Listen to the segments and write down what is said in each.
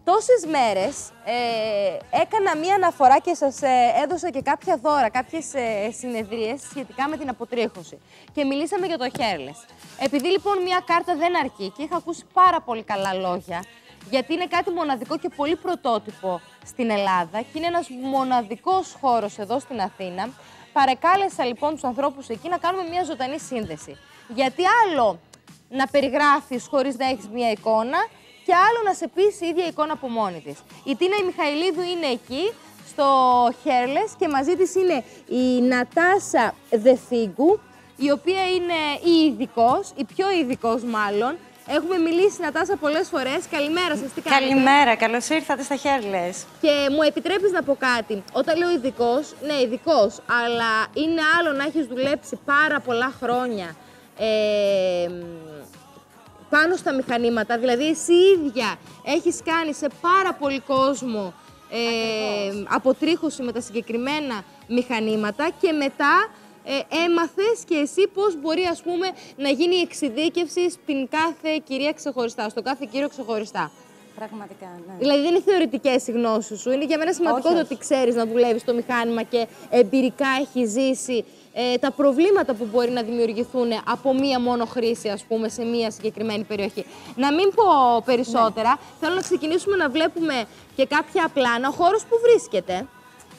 Τόσες μέρες έκανα μία αναφορά και σας έδωσα και κάποια δώρα, κάποιες συνεδρίες σχετικά με την αποτρίχωση. Και μιλήσαμε για το hairless. Επειδή λοιπόν μία κάρτα δεν αρκεί και είχα ακούσει πάρα πολύ καλά λόγια, γιατί είναι κάτι μοναδικό και πολύ πρωτότυπο στην Ελλάδα και είναι ένας μοναδικός χώρος εδώ στην Αθήνα, παρεκάλεσα λοιπόν τους ανθρώπους εκεί να κάνουμε μία ζωντανή σύνδεση. Γιατί άλλο να περιγράφεις χωρίς να έχεις μία εικόνα και άλλο να σε πεις η ίδια εικόνα από μόνη της. Η Τίνα η Μιχαηλίδου είναι εκεί, στο hairless, και μαζί της είναι η Νατάσα Δεφίγκου, η οποία είναι η ειδικός, η πιο ειδικός μάλλον. Έχουμε μιλήσει, Νατάσα, πολλές φορές. Καλημέρα σας, τι κάνετε? Καλημέρα, καλώς ήρθατε στα hairless. Και μου επιτρέπεις να πω κάτι? Όταν λέω ειδικός, ναι, ειδικός, αλλά είναι άλλο να έχεις δουλέψει πάρα πολλά χρόνια πάνω στα μηχανήματα, δηλαδή εσύ ίδια έχεις κάνει σε πάρα πολύ κόσμο αποτρίχωση με τα συγκεκριμένα μηχανήματα και μετά έμαθες και εσύ πώς μπορεί, ας πούμε, να γίνει η εξειδίκευση στην κάθε κυρία ξεχωριστά, στον κάθε κύριο ξεχωριστά. Πραγματικά, ναι. Δηλαδή δεν είναι θεωρητικές οι γνώσεις σου, είναι για μένα σημαντικό το ότι ξέρεις να δουλεύεις το μηχάνημα και εμπειρικά έχεις ζήσει τα προβλήματα που μπορεί να δημιουργηθούν από μία μόνο χρήση, ας πούμε, σε μία συγκεκριμένη περιοχή. Να μην πω περισσότερα, θέλω να ξεκινήσουμε να βλέπουμε και κάποια πλάνα. Ο χώρος που βρίσκεται?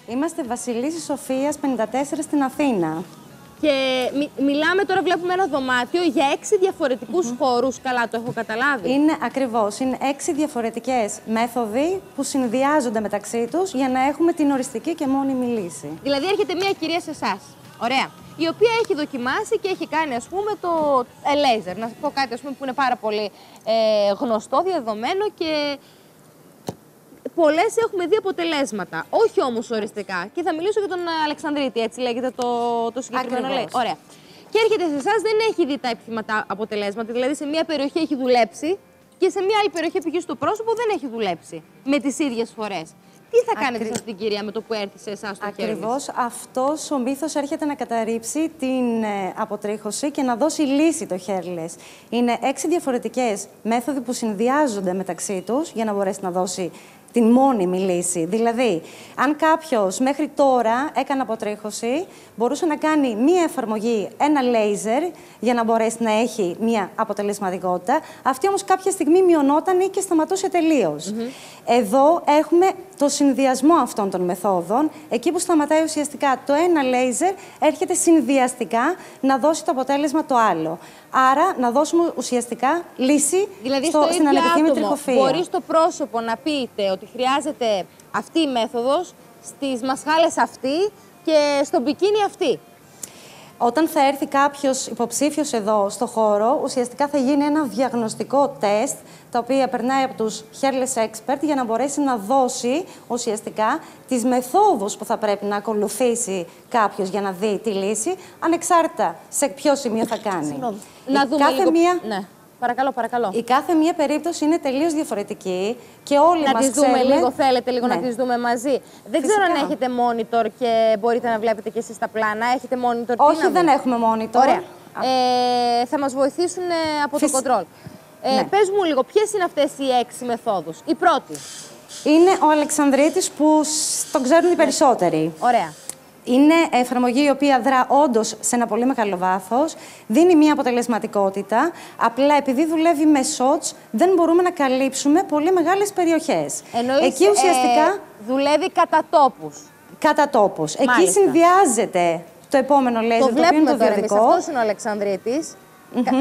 Είμαστε Βασιλίσσης Σοφίας 54 στην Αθήνα. Και μιλάμε τώρα, βλέπουμε ένα δωμάτιο για 6 διαφορετικούς χώρους, καλά το έχω καταλάβει? Είναι ακριβώς, είναι 6 διαφορετικές μέθοδοι που συνδυάζονται μεταξύ τους για να έχουμε την οριστική και μόνιμη λύση. Δηλαδή έρχεται μία κυρία σε εσάς, ωραία, η οποία έχει δοκιμάσει και έχει κάνει, ας πούμε, το laser. Να πω κάτι, ας πούμε, που είναι πάρα πολύ γνωστό, διαδεδομένο και πολλές έχουμε δει αποτελέσματα. Όχι όμως οριστικά. Και θα μιλήσω για τον Αλεξανδρίτη, έτσι λέγεται το συγκεκριμένο. Ωραία. Και έρχεται σε εσάς, δεν έχει δει τα επιθυμητά αποτελέσματα. Δηλαδή σε μία περιοχή έχει δουλέψει και σε μία άλλη περιοχή πηγαίνει στο πρόσωπο δεν έχει δουλέψει με τις ίδιες φορές. Τι θα κάνετε σε αυτήν την κυρία με το που έρθει σε εσάς το hairless? Ακριβώς αυτός ο μύθος έρχεται να καταρρύψει την αποτρίχωση και να δώσει λύση το hairless. Είναι 6 διαφορετικές μέθοδοι που συνδυάζονται μεταξύ τους για να μπορέσει να δώσει την μόνιμη λύση. Δηλαδή, αν κάποιος μέχρι τώρα έκανε αποτρίχωση, μπορούσε να κάνει μία εφαρμογή, ένα λέιζερ, για να μπορέσει να έχει μία αποτελεσματικότητα. Αυτή όμως κάποια στιγμή μειωνόταν ή και σταματούσε τελείως. Εδώ έχουμε το συνδυασμό αυτών των μεθόδων. Εκεί που σταματάει ουσιαστικά το ένα λέιζερ, έρχεται συνδυαστικά να δώσει το αποτέλεσμα το άλλο. Άρα, να δώσουμε ουσιαστικά λύση δηλαδή στην ανεπιθύμητη τριχοφυΐα. Μπορεί στο πρόσωπο να πείτε ότι χρειάζεται αυτή η μέθοδος, στις μασχάλες αυτή και στο μπικίνι αυτή. Όταν θα έρθει κάποιος υποψήφιος εδώ στο χώρο, ουσιαστικά θα γίνει ένα διαγνωστικό τεστ, τα οποία περνάει από τους hairless expert για να μπορέσει να δώσει ουσιαστικά τις μεθόδους που θα πρέπει να ακολουθήσει κάποιος για να δει τη λύση, ανεξάρτητα σε ποιο σημείο θα κάνει. Να δούμε λίγο. Ναι. Παρακαλώ, παρακαλώ. Η κάθε μία περίπτωση είναι τελείως διαφορετική και όλοι μας τις δούμε ξέρουμε... λίγο, θέλετε λίγο ναι. να τις δούμε μαζί? Δεν ξέρω αν έχετε monitor και μπορείτε να βλέπετε και εσείς τα πλάνα. Έχετε monitor? Όχι, δεν έχουμε monitor. Ωραία. Θα μας βοηθήσουν από το control. Ναι. Πες μου λίγο, ποιες είναι αυτές οι 6 μεθόδους? Η πρώτη. Είναι ο Αλεξανδρίτης που τον ξέρουν οι περισσότεροι. Ωραία. Είναι εφαρμογή η οποία δρά όντως σε ένα πολύ μεγάλο βάθος, δίνει μία αποτελεσματικότητα, απλά επειδή δουλεύει με shots δεν μπορούμε να καλύψουμε πολύ μεγάλες περιοχές. Εννοείς, εκεί ουσιαστικά δουλεύει κατά τόπους. Κατά τόπους. Μάλιστα. Εκεί συνδυάζεται το επόμενο λέιζερ, το οποίο είναι το βιωτικό. Αυτός είναι ο Αλεξανδρίτης.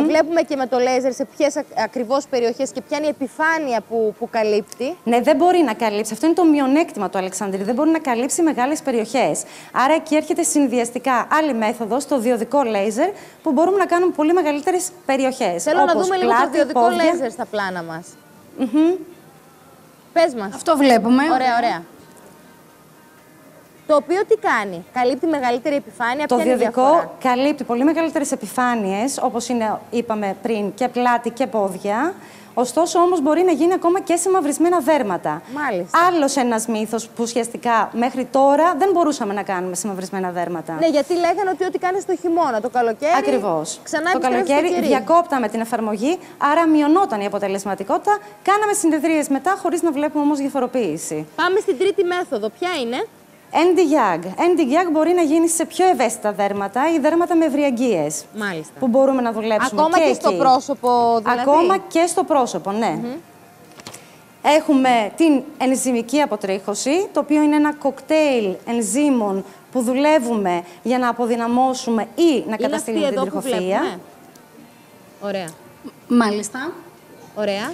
Βλέπουμε και με το λέιζερ σε ποιες ακριβώς περιοχές και ποια είναι η επιφάνεια που καλύπτει. Ναι, δεν μπορεί να καλύψει. Αυτό είναι το μειονέκτημα του Αλεξανδρή. Δεν μπορεί να καλύψει μεγάλες περιοχές. Άρα εκεί έρχεται συνδυαστικά άλλη μέθοδος, το διοδικό λέιζερ, που μπορούμε να κάνουμε πολύ μεγαλύτερες περιοχές. Θέλω να δούμε λίγο το διοδικό λέιζερ στα πλάνα μας. Πες μας. Αυτό βλέπουμε. Ωραία, ωραία. Το οποίο τι κάνει, καλύπτει μεγαλύτερη επιφάνεια, Το ποια είναι η διοδικό διαφορά? καλύπτει πολύ μεγαλύτερες επιφάνειες, όπως είναι, είπαμε πριν, και πλάτη και πόδια. Ωστόσο, όμως, μπορεί να γίνει ακόμα και σε μαυρισμένα δέρματα. Μάλιστα. Άλλος ένας μύθος που ουσιαστικά μέχρι τώρα δεν μπορούσαμε να κάνουμε σε μαυρισμένα δέρματα. Ναι, γιατί λέγανε ότι ό,τι κάνεις το χειμώνα, το καλοκαίρι. Ακριβώς. Ξανά το επιστρέφει στο καλοκαίρι κερί. διακόπταμε την εφαρμογή, άρα μειωνόταν η αποτελεσματικότητα. Κάναμε συνεδρίες μετά, χωρίς να βλέπουμε όμως διαφοροποίηση. Πάμε στην τρίτη μέθοδο. Ποια είναι? ND-YAG. ND-YAG μπορεί να γίνει σε πιο ευαίσθητα δέρματα ή δέρματα με ευρυαγγείες. Μάλιστα. Που μπορούμε να δουλέψουμε Ακόμα και στο εκεί. πρόσωπο, δηλαδή. Ακόμα και στο πρόσωπο, ναι. Έχουμε την ενζυμική αποτρίχωση, το οποίο είναι ένα κοκτέιλ ενζύμων που δουλεύουμε για να αποδυναμώσουμε ή να καταστήλουμε την τριχοφυΐα. Ωραία. Μάλιστα. Ωραία.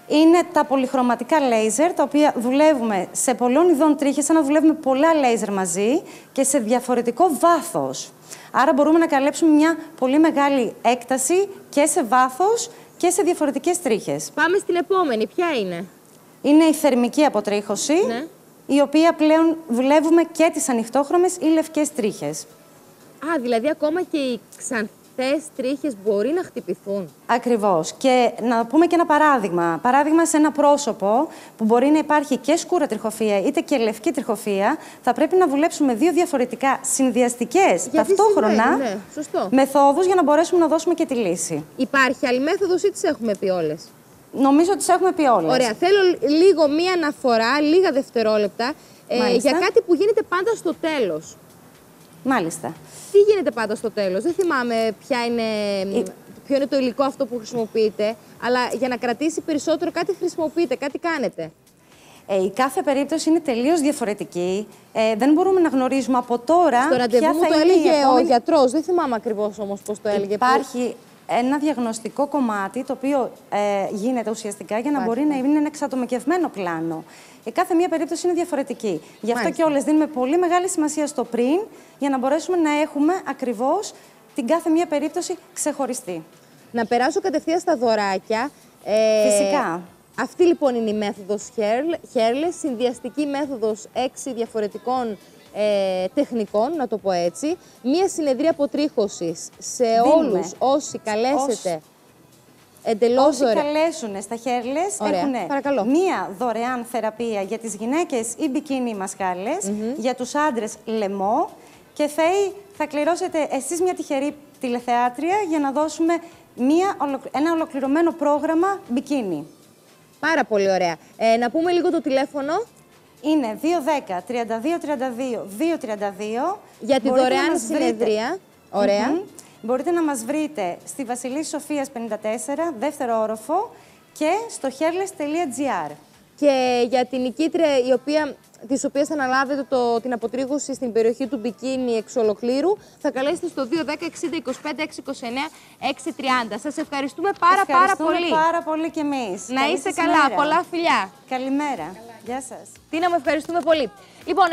Είναι τα πολυχρωματικά λέιζερ, τα οποία δουλεύουμε σε πολλών ειδών τρίχες, σαν να δουλεύουμε πολλά λέιζερ μαζί και σε διαφορετικό βάθος. Άρα μπορούμε να καλύψουμε μια πολύ μεγάλη έκταση και σε βάθος και σε διαφορετικές τρίχες. Πάμε στην επόμενη. Ποια είναι? Είναι η θερμική αποτρίχωση, Ναι. η οποία πλέον δουλεύουμε και τις ανοιχτόχρωμες ή λευκές τρίχες. Α, δηλαδή ακόμα και οι ξανθές τρίχες μπορεί να χτυπηθούν. Ακριβώς. Και να πούμε και ένα παράδειγμα. Παράδειγμα, σε ένα πρόσωπο που μπορεί να υπάρχει και σκούρα τριχοφυΐα είτε και λευκή τριχοφυΐα, θα πρέπει να δουλέψουμε δύο διαφορετικά συνδυαστικές ταυτόχρονα συμβαίνει, ναι, σωστό. μεθόδους για να μπορέσουμε να δώσουμε και τη λύση. Υπάρχει άλλη μέθοδος ή τις έχουμε πει όλες? Νομίζω ότι τις έχουμε πει όλες. Ωραία. Θέλω λίγο μία αναφορά, λίγα δευτερόλεπτα, Μάλιστα. για κάτι που γίνεται πάντα στο τέλος. Μάλιστα. Τι γίνεται πάντα στο τέλος? Δεν θυμάμαι ποιο είναι το υλικό αυτό που χρησιμοποιείτε, αλλά για να κρατήσει περισσότερο κάτι χρησιμοποιείτε, κάτι κάνετε. Η κάθε περίπτωση είναι τελείως διαφορετική. Δεν μπορούμε να γνωρίζουμε από τώρα Στο ραντεβού ποια μου θα το είναι έλεγε η επόμενη... ο γιατρός, δεν θυμάμαι ακριβώς όμως πώς το έλεγε. Υπάρχει ένα διαγνωστικό κομμάτι το οποίο γίνεται ουσιαστικά για να μπορεί να είναι ένα εξατομικευμένο πλάνο. Κάθε μία περίπτωση είναι διαφορετική. Γι' αυτό και όλες δίνουμε πολύ μεγάλη σημασία στο πριν, για να μπορέσουμε να έχουμε ακριβώς την κάθε μία περίπτωση ξεχωριστή. Να περάσω κατευθείαν στα δωράκια. Φυσικά. Αυτή λοιπόν είναι η μέθοδος Hairless, συνδυαστική μέθοδος 6 διαφορετικών τεχνικών, να το πω έτσι. Μία συνεδρία αποτρίχωσης σε όλους όσοι καλέσετε εντελώς δωρεάν. Όσοι καλέσουν στα Hairless έχουν μία δωρεάν θεραπεία για τις γυναίκες ή μπικίνι μασκάλες, για τους άντρες λαιμό και θα κληρώσετε εσείς μια τυχερή τηλεθεάτρια για να δώσουμε ένα ολοκληρωμένο πρόγραμμα μπικίνι. Πάρα πολύ ωραία. Να πούμε λίγο το τηλέφωνο. Είναι 210 32 32 232. Για τη δωρεάν συνεδρία. Ωραία. Μπορείτε να μας βρείτε στη Βασιλής Σοφίας 54, δεύτερο όροφο και στο hairless.gr. Και για την νικήτρια της οποίας θα αναλάβετε την αποτρίχωση στην περιοχή του μπικίνι εξ ολοκλήρου, θα καλέσετε στο 210 60 25 629 630. Σας ευχαριστούμε πάρα πολύ. Πάρα πολύ κι εμείς. Να είστε καλά. Πολλά φιλιά. Καλημέρα. Γεια σας. Τίνα, μου ευχαριστούμε πολύ. Λοιπόν,